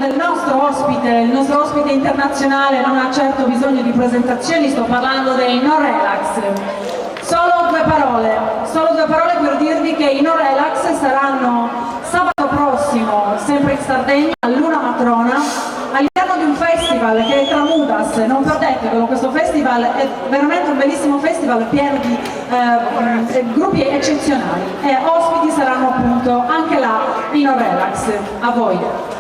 del nostro ospite, il nostro ospite internazionale non ha certo bisogno di presentazioni, sto parlando dei No Relax. Solo due parole per dirvi che i No Relax saranno sabato prossimo, sempre in Sardegna, a Luna Matrona, all'interno di un festival che è Tramudas. Non perdetevelo, questo festival è veramente un bellissimo festival pieno di gruppi eccezionali e ospiti saranno appunto anche là i No Relax. A voi.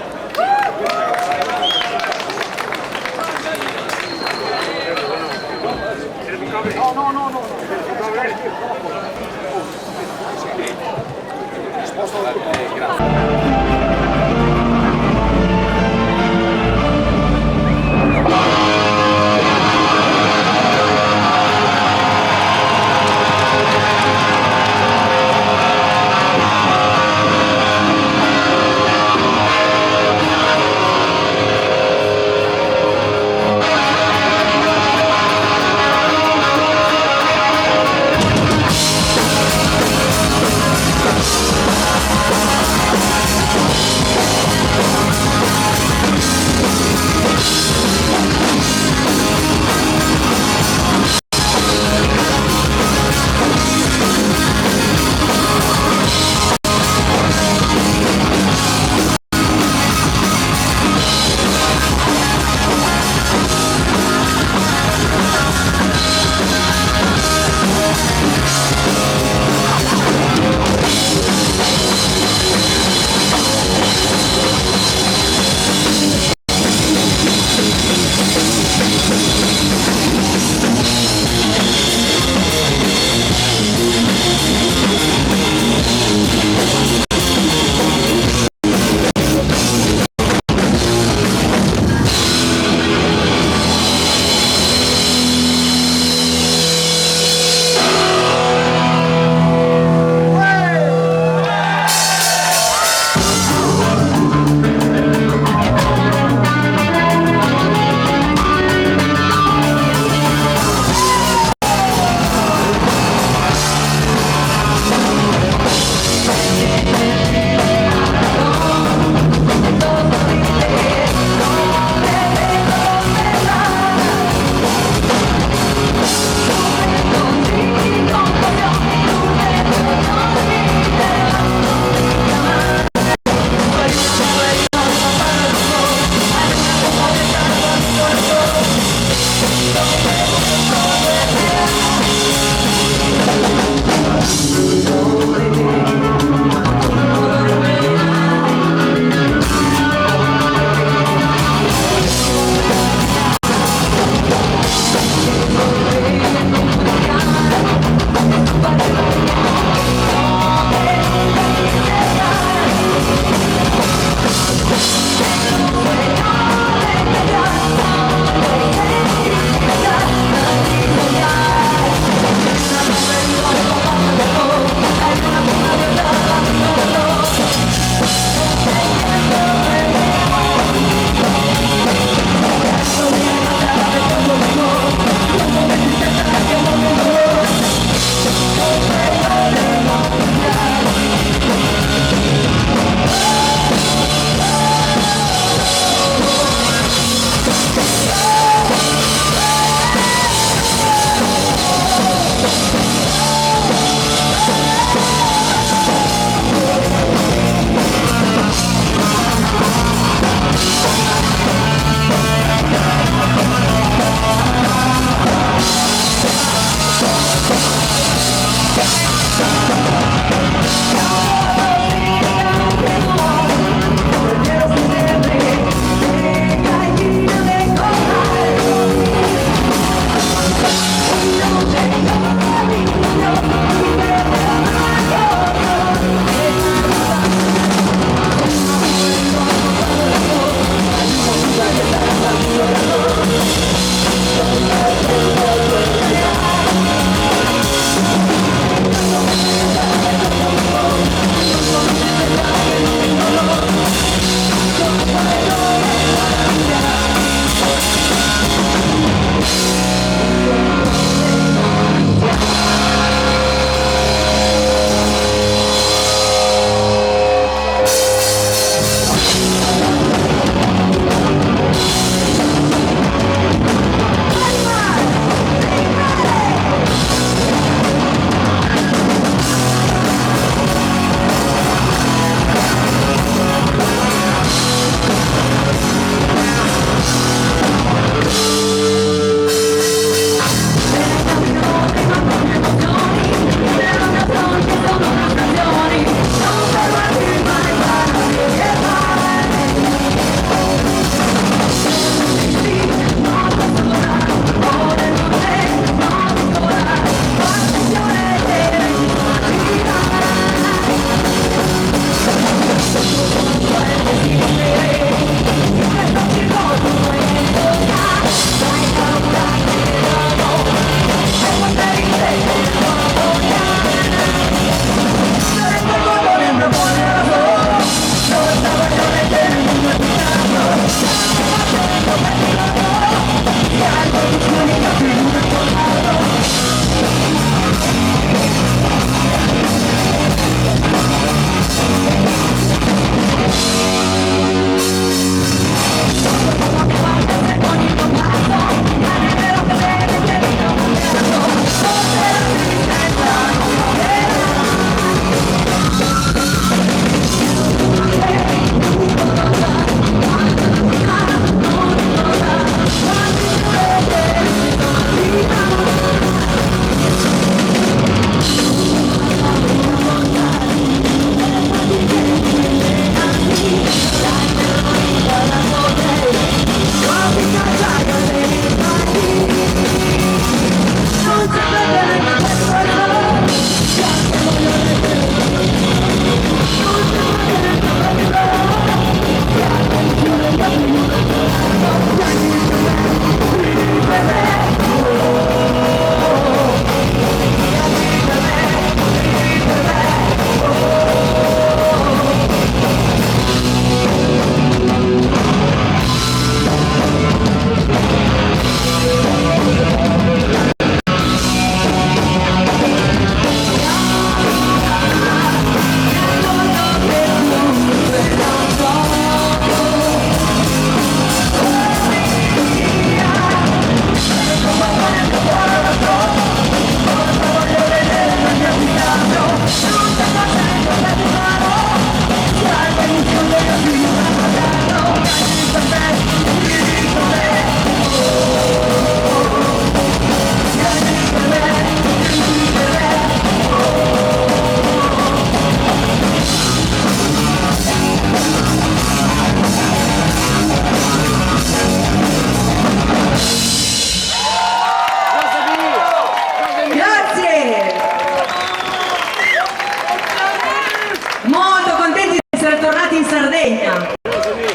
Sardegna,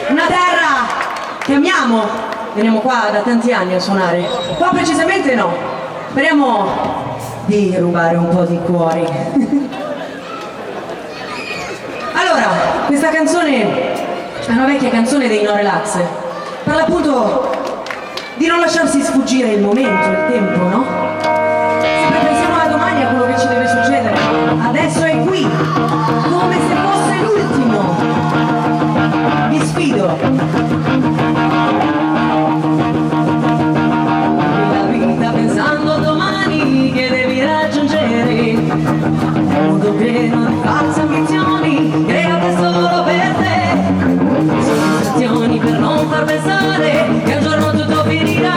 una terra che amiamo, veniamo qua da tanti anni a suonare, qua precisamente no, speriamo di rubare un po' di cuori. Allora, questa canzone è una vecchia canzone dei No Relax, per l'appunto di non lasciarsi sfuggire il momento, il tempo, no? Sempre pensiamo a domani, a quello che ci deve succedere, adesso è qui, come se fosse l'ultimo. Vi sfido. La vita pensando a domani che devi raggiungere, un mondo pieno di false ambizioni, create solo per te, sensazioni per non far pensare che un giorno tutto finirà.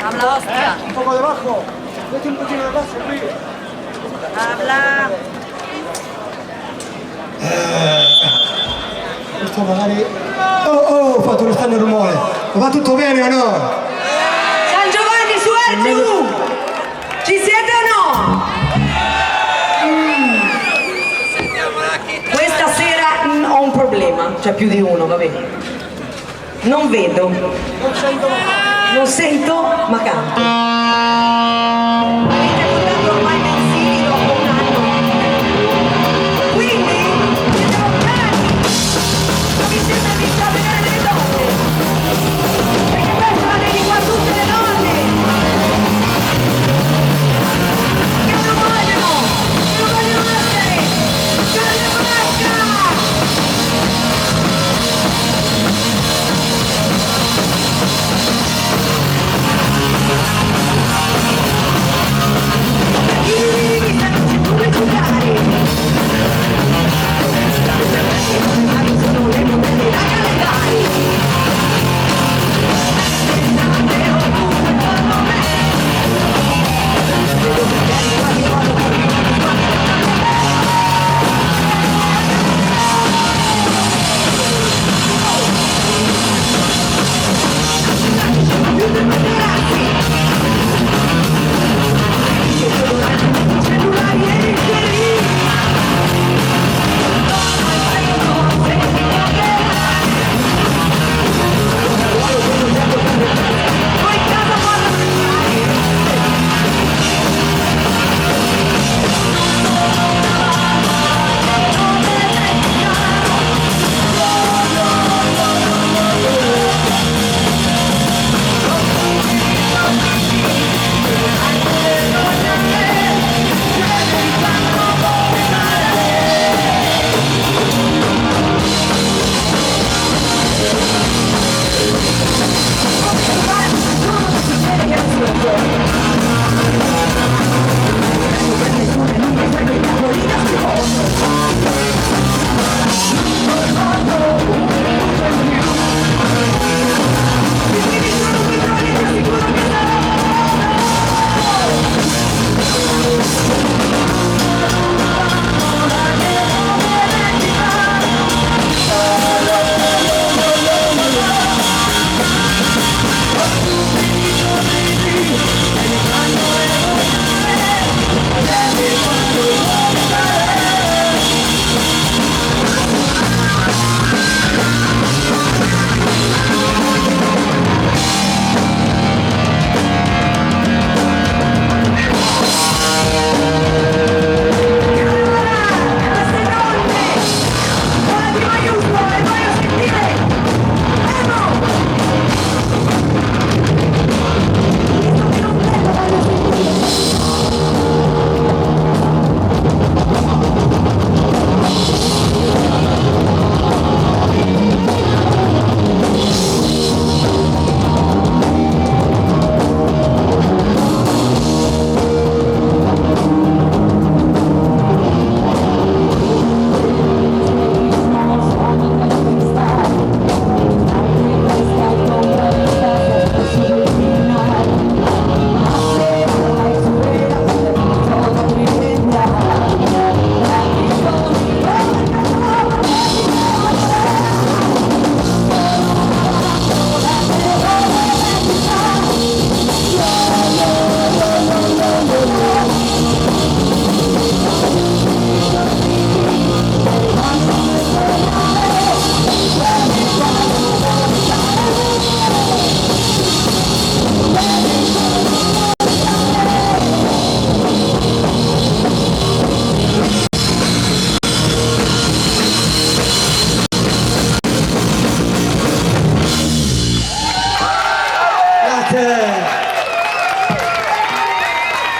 Habla, hostia. Un poco debajo. Vete un pochino de base qui. Habla. Questo magari... ho fatto uno strano rumore. Ma va tutto bene o no? San Giovanni, su e giù! Ci siete o no? Questa sera ho un problema, cioè più di uno, va bene. Non vedo, non sento, ma canto. Avete votato ormai mensili dopo un anno. Quindi siete lontani. Non vi sembra di vedere le donne. Perché questa la dedico a tutte le donne. Che non vogliono essere. Carne fresca.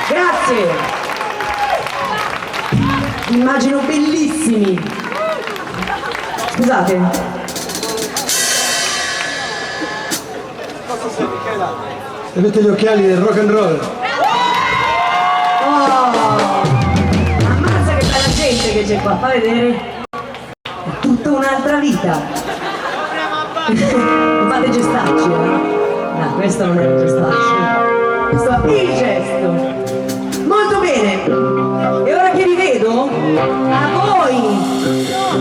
Grazie. Immagino bellissimi. Scusate. Avete gli occhiali del rock and roll. Oh, ammazza che bella gente che c'è qua, fa vedere. È tutta un'altra vita. Non fate gestarci, no? questo non è un gestaccio, questo è il gesto. Molto bene, e ora che vi vedo, a voi,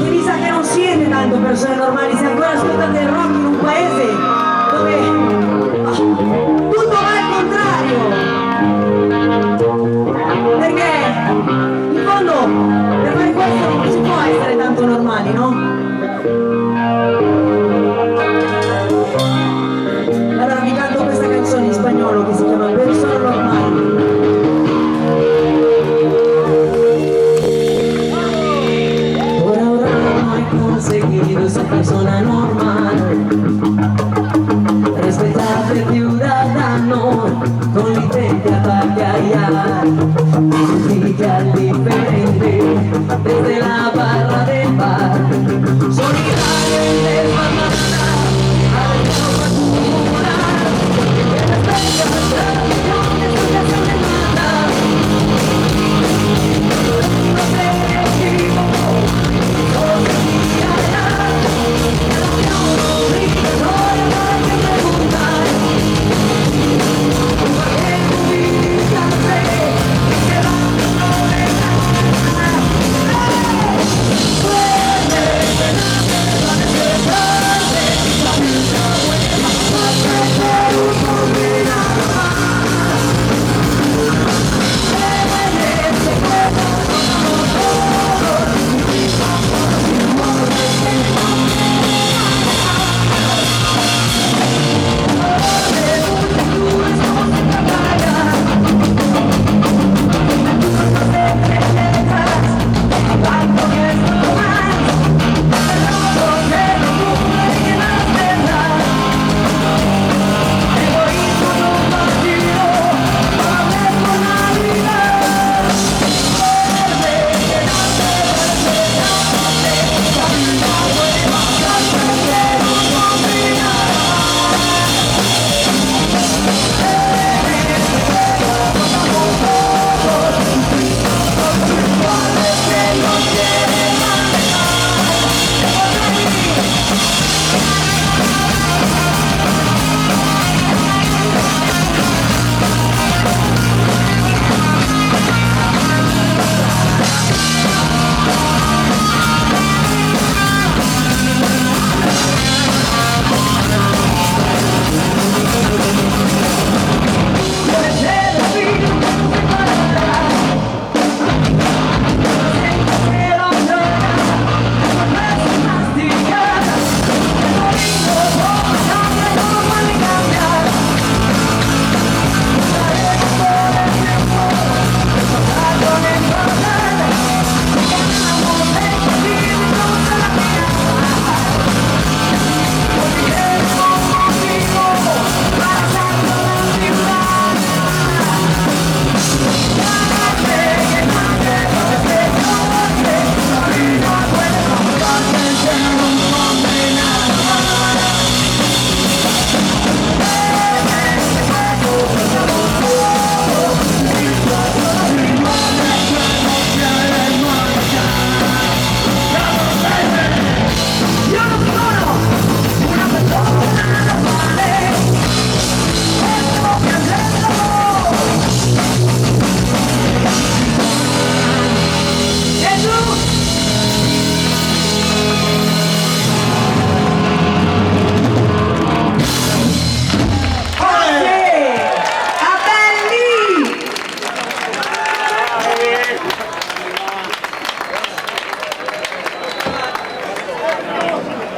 che mi sa che non siete tanto persone normali, se ancora ascoltate il rock in un paese dove tutto va al contrario, perché in fondo per fare questo non si può essere tanto normali, no? Allora vi canto questa canzone in spagnolo che si chiama Persona Normale. Conseguido ser persona normal, respetable ciudadano, con licencia para callar, justicia diferente, desde la barra del bar, solidario y desmanada, al trauma acumular, que respeta las tradiciones, educación de nada, no sé equivoco.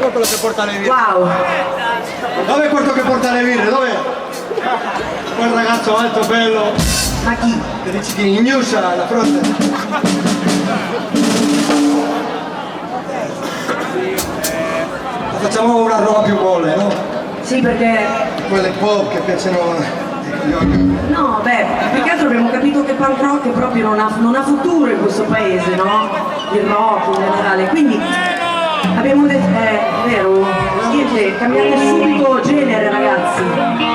Quello che porta le birre. Wow! Dove è quello che porta le birre? Dove? Quel ragazzo alto, bello. Ma chi? Che dici che ignusa la fronte. Facciamo una roba più molle, no? Sì, perché... Quelle pop che piacciono ai coglioni. No, beh, più che altro abbiamo capito che punk rock proprio non ha futuro in questo paese, no? Il rock in generale, quindi abbiamo detto, vero? Niente, cambiate subito genere, ragazzi.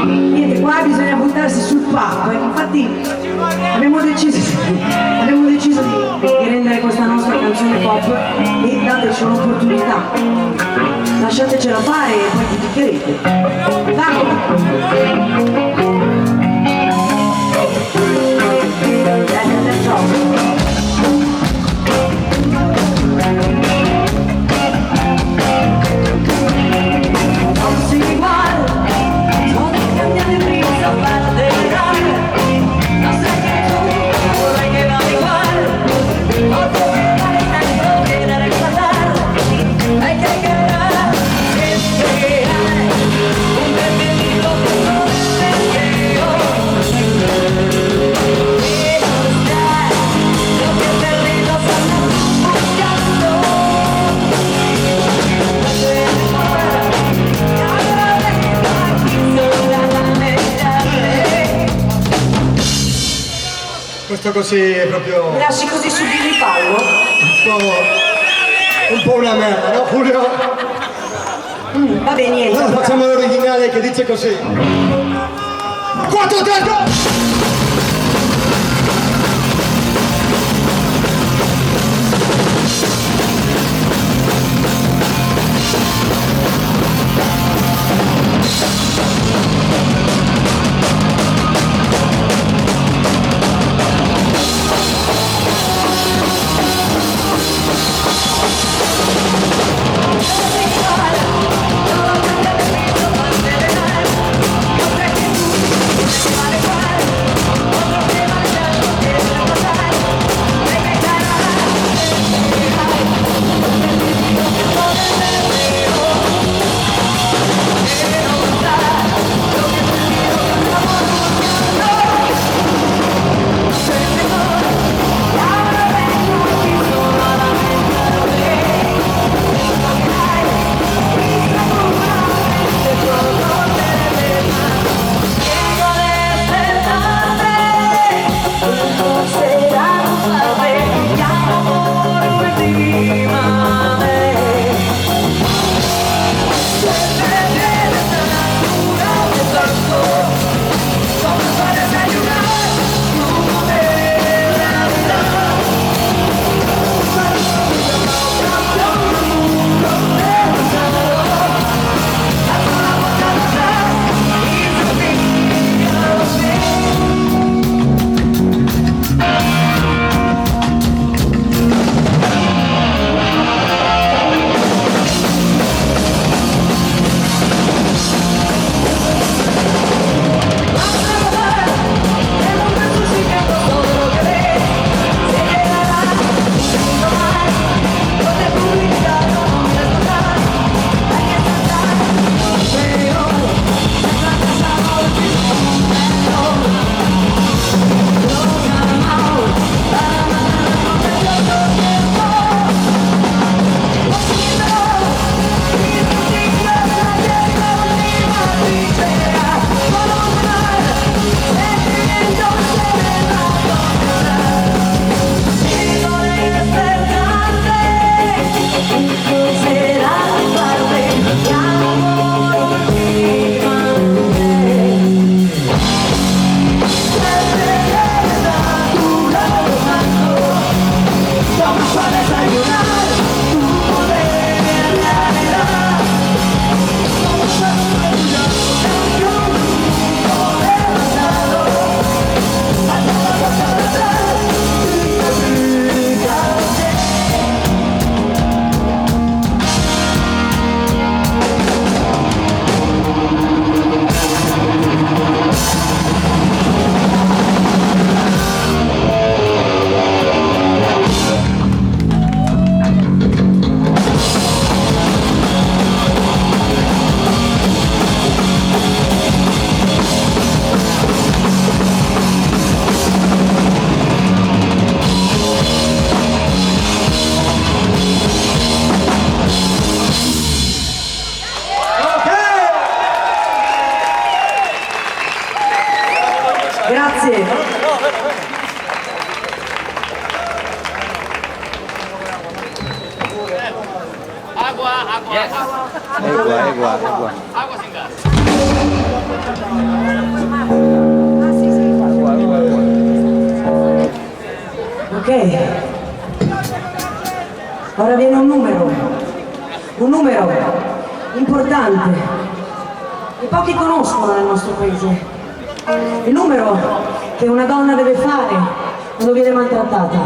Niente, qua bisogna buttarsi sul punk, infatti abbiamo deciso di rendere questa nostra canzone canzone pop e dateci un'opportunità. Lasciatecela fare e poi criticherete. Questo così è proprio Mi lasci così subire il fallo? un po' una merda, no Julio? Vabbè, niente. Allora facciamo l'originale che dice così. 4, 3, 2! Grazie. Agua, agua. Agua. Agua sin gas. Ok. importante che pochi conoscono nel nostro paese. Il numero che una donna deve fare quando viene maltrattata.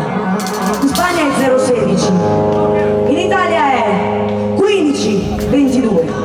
In Spagna è 016, in Italia è 1522.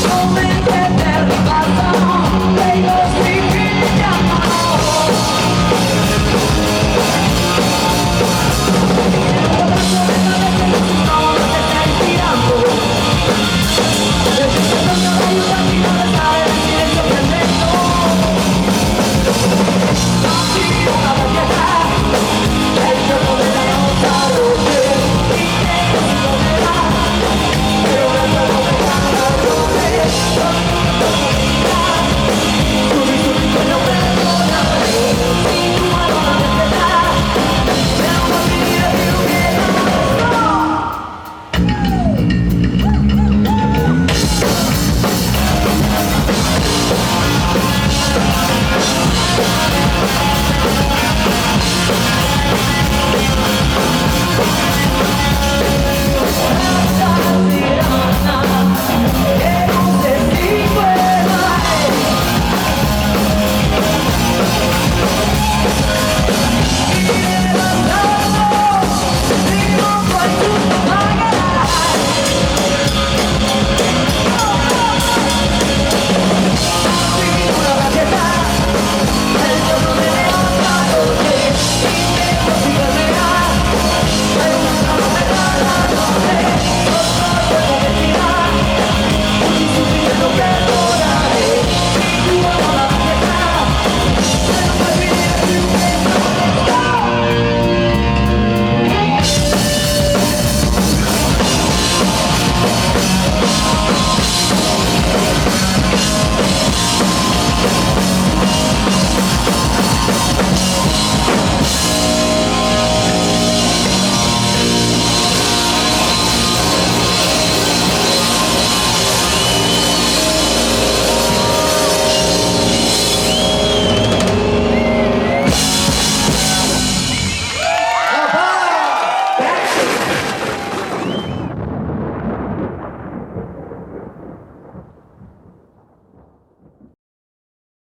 Come te per ribaltano,